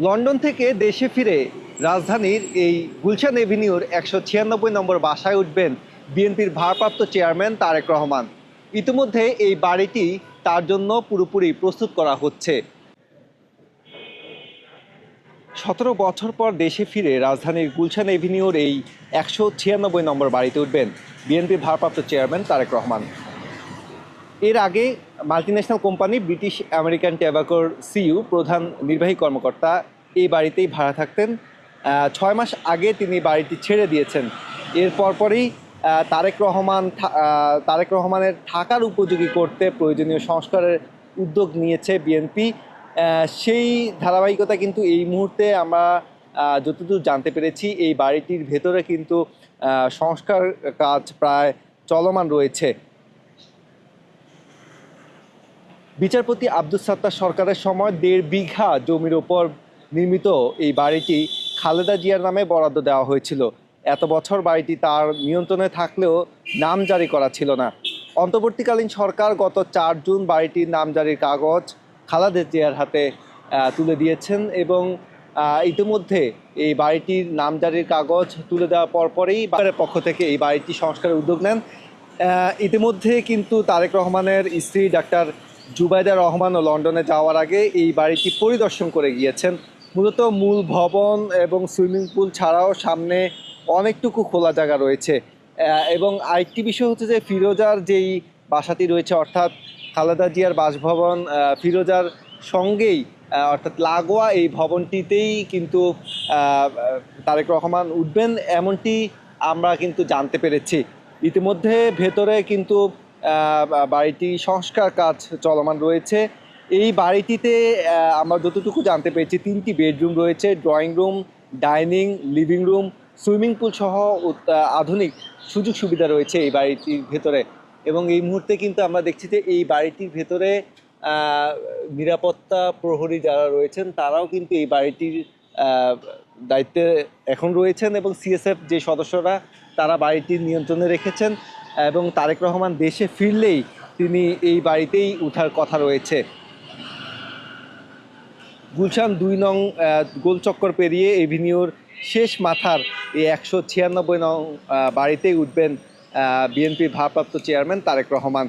London থেকে দেশে ফিরে রাজধানীর এই গুলশান এভিনিউর 196 নম্বর বাসায় উঠবেন বিএনপির ভারপ্রাপ্ত চেয়ারম্যান তারেক রহমান। ইতিমধ্যে এই বাড়িটি তার জন্য পুরোপুরি প্রস্তুত করা হচ্ছে। 17 বছর পর দেশে ফিরে রাজধানীর গুলশান এভিনিউর এই 196 নম্বর বাড়িতে উঠবেন বিএনপির ভারপ্রাপ্ত চেয়ারম্যান তারেক রহমান। এর আগে মাল্টিন্যাশনাল কোম্পানি ব্রিটিশ আমেরিকান ট্যাবাকোর সিইও প্রধান নির্বাহী কর্মকর্তা এই বাড়িতেই ভাড়া থাকতেন। 6 মাস আগে তিনি বাড়িটি ছেড়ে দিয়েছেন। এর পরপরই তারেক রহমানের থাকার উপযোগী করতে প্রয়োজনীয় সংস্কারের উদ্যোগ নিয়েছে বিএনপি। সেই ধারাবাহিকতা কিন্তু এই মুহূর্তে আমরা যতদূর জানতে পেরেছি এই বাড়িটির ভেতরে কিন্তু সংস্কার কাজ প্রায় চলমান রয়েছে। বিচারপতি আব্দুস সাত্তার সরকারের সময় 1.5 বিঘা জমির ওপর নির্মিত এই বাড়িটি খালেদা জিয়ার নামে বরাদ্দ দেওয়া হয়েছিল। এত বছর বাড়িটি তার নিয়ন্ত্রণে থাকলেও নাম জারি করা ছিল না। অন্তর্বর্তীকালীন সরকার গত 4 জুন বাড়িটির নামজারির কাগজ খালেদা জিয়ার হাতে তুলে দিয়েছেন এবং ইতিমধ্যে এই বাড়িটির নামজারির কাগজ তুলে দেওয়ার পরপরই বাজারের পক্ষ থেকে এই বাড়িটি সংস্কারের উদ্যোগ নেন। ইতিমধ্যে কিন্তু তারেক রহমানের স্ত্রী ডাক্তার জুবাইদা রহমানও লন্ডনে যাওয়ার আগে এই বাড়িটি পরিদর্শন করে গিয়েছেন। মূলত মূল ভবন এবং সুইমিং পুল ছাড়াও সামনে অনেকটুকু খোলা জায়গা রয়েছে। এবং আরেকটি বিষয় হচ্ছে যে ফিরোজার যেই বাসাটি রয়েছে অর্থাৎ খালেদা জিয়ার বাসভবন ফিরোজার সঙ্গেই অর্থাৎ লাগোয়া এই ভবনটিতেই কিন্তু তারেক রহমান উঠবেন এমনটি আমরা কিন্তু জানতে পেরেছি। ইতিমধ্যে ভেতরে কিন্তু বাড়িটি সংস্কার কাজ চলমান রয়েছে। এই বাড়িটিতে আমরা যতটুকু জানতে পেরেছি 3টি বেডরুম রয়েছে, drawing room, dining, living room, swimming pool সহ আধুনিক সুযোগ সুবিধা রয়েছে এই বাড়িটির ভেতরে। এবং এই মুহূর্তে কিন্তু আমরা দেখছি যে এই বাড়িটির ভেতরে নিরাপত্তা প্রহরী যারা রয়েছেন তারাও কিন্তু এই বাড়িটির দায়িত্বে এখন রয়েছেন এবং সিএসএফ যে সদস্যরা তারা বাড়িটির নিয়ন্ত্রণে রেখেছেন এবং তারেক রহমান দেশে ফিরলেই তিনি এই বাড়িতেই ওঠার কথা রয়েছে। গুলশান 2 নং গোলচক্কর পেরিয়ে এভিনিউর শেষ মাথার এই 196 নং বাড়িতেই উঠবেন বিএনপির ভারপ্রাপ্ত চেয়ারম্যান তারেক রহমান।